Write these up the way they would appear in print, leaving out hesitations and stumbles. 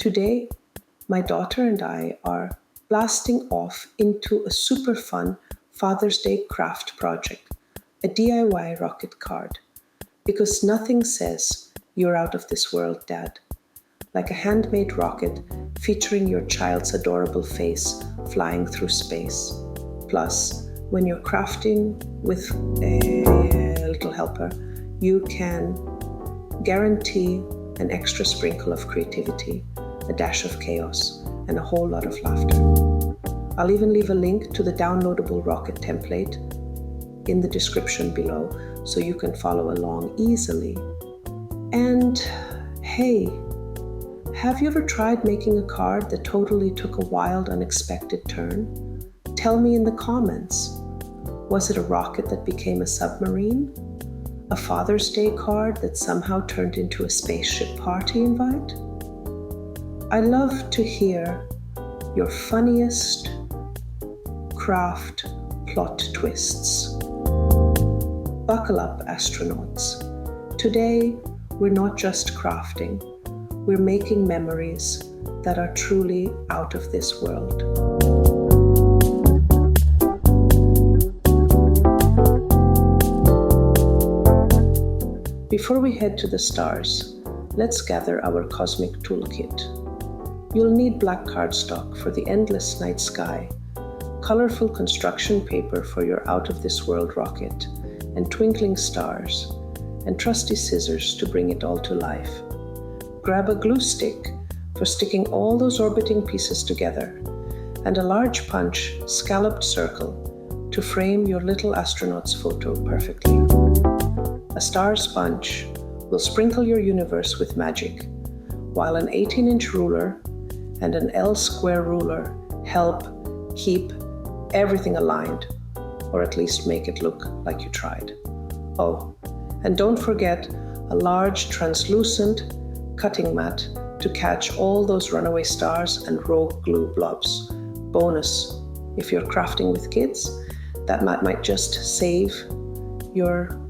Today, my daughter and I are blasting off into a super fun Father's Day craft project, a DIY rocket card. Because nothing says you're out of this world, Dad, like a handmade rocket featuring your child's adorable face flying through space. Plus, when you're crafting with a little helper, you can guarantee an extra sprinkle of creativity, a dash of chaos, and a whole lot of laughter. I'll even leave a link to the downloadable rocket template in the description below so you can follow along easily. And hey, have you ever tried making a card that totally took a wild, unexpected turn? Tell me in the comments. Was it a rocket that became a submarine? A Father's Day card that somehow turned into a spaceship party invite? I love to hear your funniest craft plot twists. Buckle up, astronauts. Today, we're not just crafting, we're making memories that are truly out of this world. Before we head to the stars, let's gather our cosmic toolkit. You'll need black cardstock for the endless night sky, colorful construction paper for your out-of-this-world rocket, and twinkling stars, and trusty scissors to bring it all to life. Grab a glue stick for sticking all those orbiting pieces together, and a large punch scalloped circle to frame your little astronaut's photo perfectly. A star sponge will sprinkle your universe with magic, while an 18-inch ruler and an L-square ruler help keep everything aligned, or at least make it look like you tried. Oh, and don't forget a large translucent cutting mat to catch all those runaway stars and rogue glue blobs. Bonus, if you're crafting with kids, that mat might just save your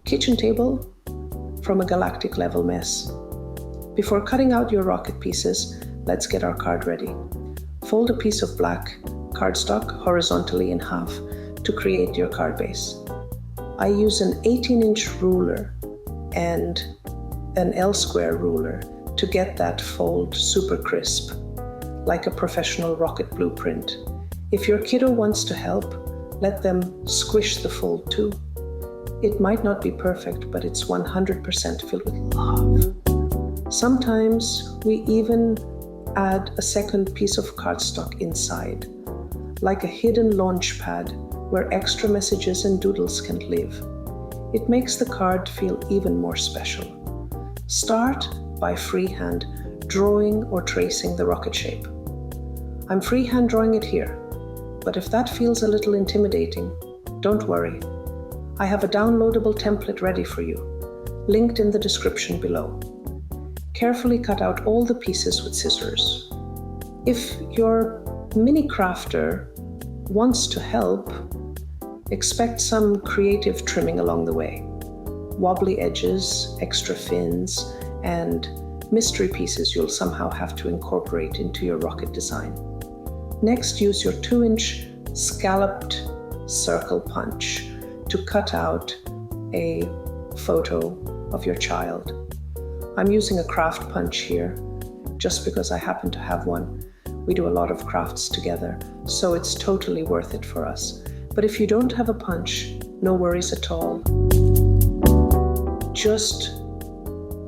kitchen table from a galactic level mess. Before cutting out your rocket pieces, let's get our card ready. Fold a piece of black cardstock horizontally in half to create your card base. I use an 18-inch ruler and an L-square ruler to get that fold super crisp, like a professional rocket blueprint. If your kiddo wants to help, let them squish the fold too. It might not be perfect, but it's 100% filled with love. Sometimes we even add a second piece of cardstock inside, like a hidden launch pad where extra messages and doodles can live. It makes the card feel even more special. Start by freehand drawing or tracing the rocket shape. I'm freehand drawing it here, but if that feels a little intimidating, don't worry. I have a downloadable template ready for you, linked in the description below. Carefully cut out all the pieces with scissors. If your mini crafter wants to help, expect some creative trimming along the way. Wobbly edges, extra fins, and mystery pieces you'll somehow have to incorporate into your rocket design. Next, use your 2-inch scalloped circle punch to cut out a photo of your child. I'm using a craft punch here just because I happen to have one. We do a lot of crafts together, so it's totally worth it for us. But if you don't have a punch, no worries at all. Just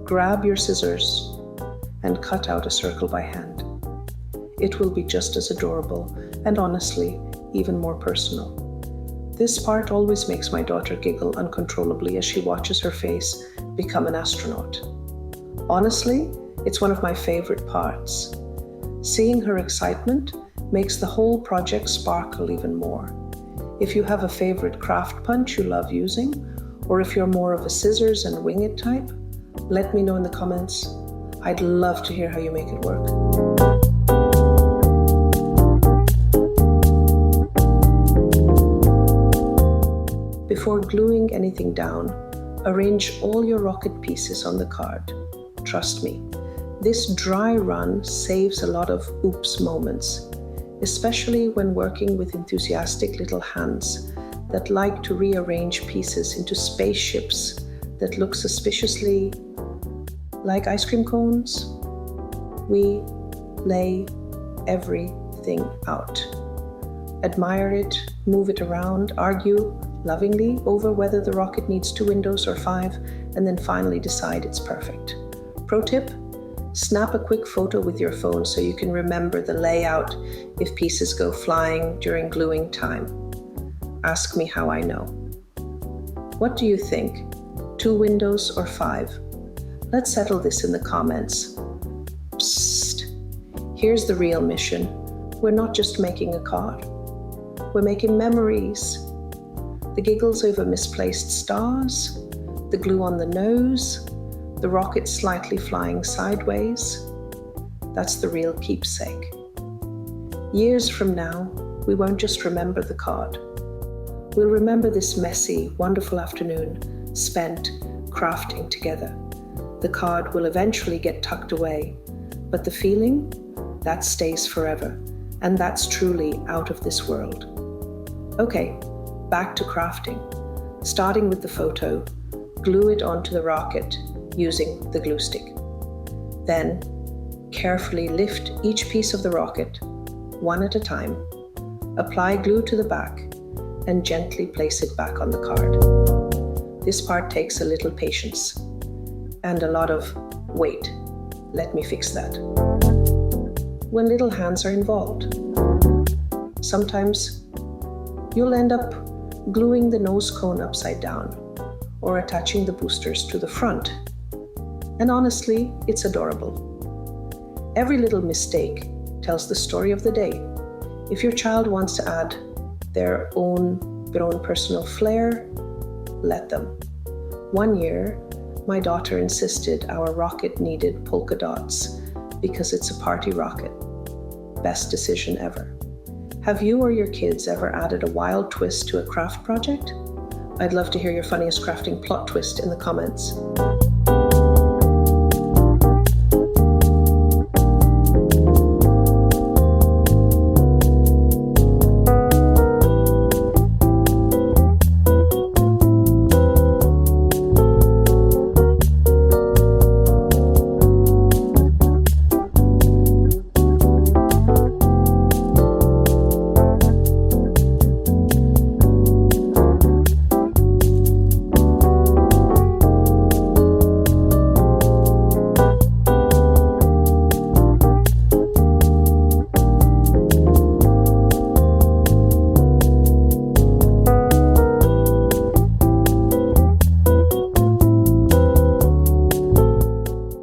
grab your scissors and cut out a circle by hand. It will be just as adorable and honestly, even more personal. This part always makes my daughter giggle uncontrollably as she watches her face become an astronaut. Honestly, it's one of my favorite parts. Seeing her excitement makes the whole project sparkle even more. If you have a favorite craft punch you love using, or if you're more of a scissors and wing it type, let me know in the comments. I'd love to hear how you make it work. Before gluing anything down, arrange all your rocket pieces on the card. Trust me, This dry run saves a lot of oops moments, especially when working with enthusiastic little hands that like to rearrange pieces into spaceships that look suspiciously like ice cream cones. We lay everything out. Admire it, move it around, argue lovingly over whether the rocket needs 2 windows or 5, and then finally decide it's perfect. Pro tip: snap a quick photo with your phone so you can remember the layout if pieces go flying during gluing time. Ask me how I know. What do you think? 2 windows or 5? Let's settle this in the comments. Psst. Here's the real mission. We're not just making a card. We're making memories. The giggles over misplaced stars, the glue on the nose, the rocket slightly flying sideways. That's the real keepsake. Years from now, we won't just remember the card. We'll remember this messy, wonderful afternoon spent crafting together. The card will eventually get tucked away, but the feeling, that stays forever, and that's truly out of this world. Okay, back to crafting. Starting with the photo, glue it onto the rocket using the glue stick. Then, carefully lift each piece of the rocket, one at a time, apply glue to the back, and gently place it back on the card. This part takes a little patience and a lot of, wait, let me fix that, when little hands are involved. Sometimes you'll end up gluing the nose cone upside down or attaching the boosters to the front. And honestly, it's adorable. Every little mistake tells the story of the day. If your child wants to add their own personal flair, let them. One year, my daughter insisted our rocket needed polka dots because it's a party rocket. Best decision ever. Have you or your kids ever added a wild twist to a craft project? I'd love to hear your funniest crafting plot twist in the comments.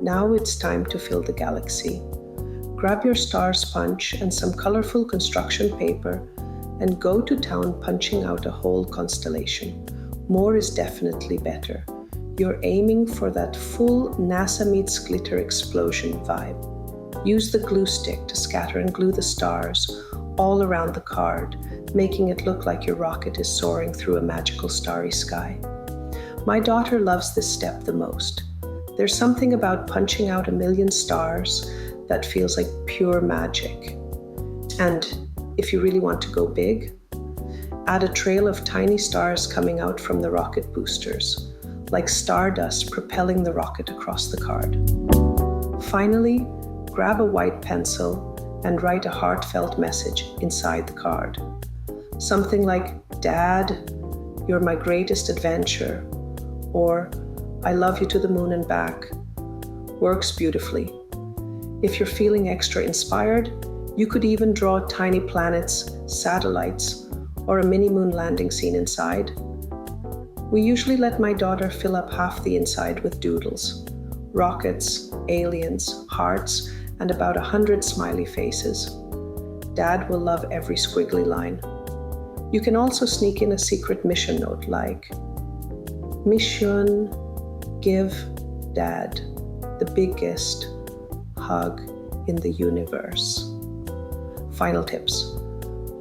Now it's time to fill the galaxy. Grab your star sponge and some colorful construction paper and go to town punching out a whole constellation. More is definitely better. You're aiming for that full NASA meets glitter explosion vibe. Use the glue stick to scatter and glue the stars all around the card, making it look like your rocket is soaring through a magical starry sky. My daughter loves this step the most. There's something about punching out a million stars that feels like pure magic. And if you really want to go big, add a trail of tiny stars coming out from the rocket boosters, like stardust propelling the rocket across the card. Finally, grab a white pencil and write a heartfelt message inside the card. Something like, "Dad, you're my greatest adventure," or "I love you to the moon and back." Works beautifully. If you're feeling extra inspired, you could even draw tiny planets, satellites, or a mini moon landing scene inside. We usually let my daughter fill up half the inside with doodles, rockets, aliens, hearts, and about 100 smiley faces. Dad will love every squiggly line. You can also sneak in a secret mission note like, "Mission, give Dad the biggest hug in the universe." Final tips.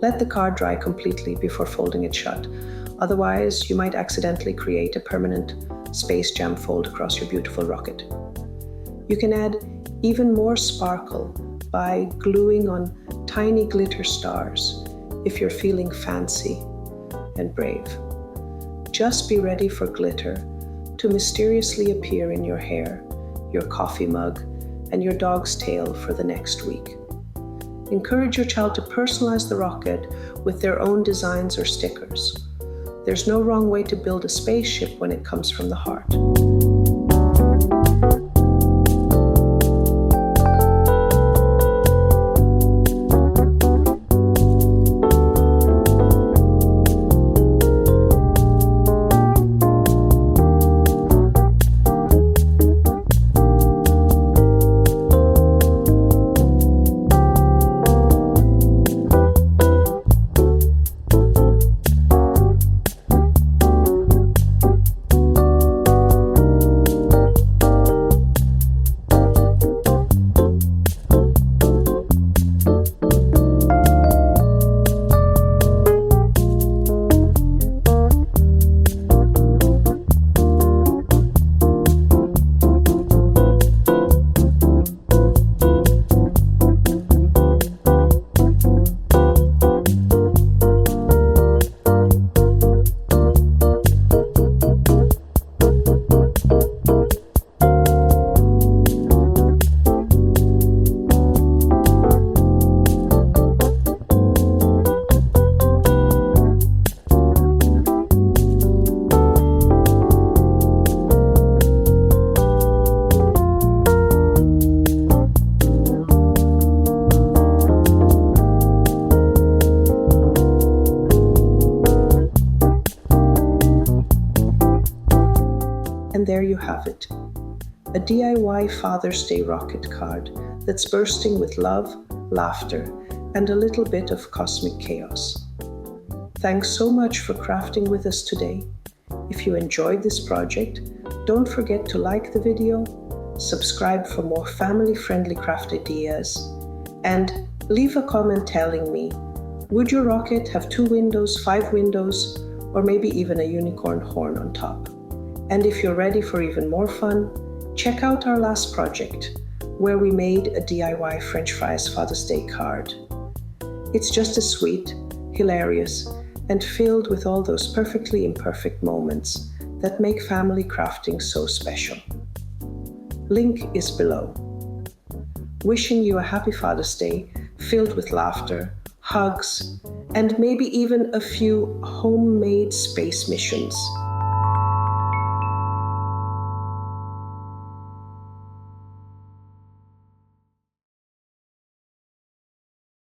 Let the card dry completely before folding it shut. Otherwise, you might accidentally create a permanent Space Jam fold across your beautiful rocket. You can add even more sparkle by gluing on tiny glitter stars if you're feeling fancy and brave. Just be ready for glitter to mysteriously appear in your hair, your coffee mug, and your dog's tail for the next week. Encourage your child to personalize the rocket with their own designs or stickers. There's no wrong way to build a spaceship when it comes from the heart. And there you have it, a DIY Father's Day rocket card that's bursting with love, laughter, and a little bit of cosmic chaos. Thanks so much for crafting with us today. If you enjoyed this project, don't forget to like the video, subscribe for more family-friendly craft ideas, and leave a comment telling me, would your rocket have 2 windows, 5 windows, or maybe even a unicorn horn on top? And if you're ready for even more fun, check out our last project, where we made a DIY French fries Father's Day card. It's just as sweet, hilarious, and filled with all those perfectly imperfect moments that make family crafting so special. Link is below. Wishing you a happy Father's Day filled with laughter, hugs, and maybe even a few homemade space missions.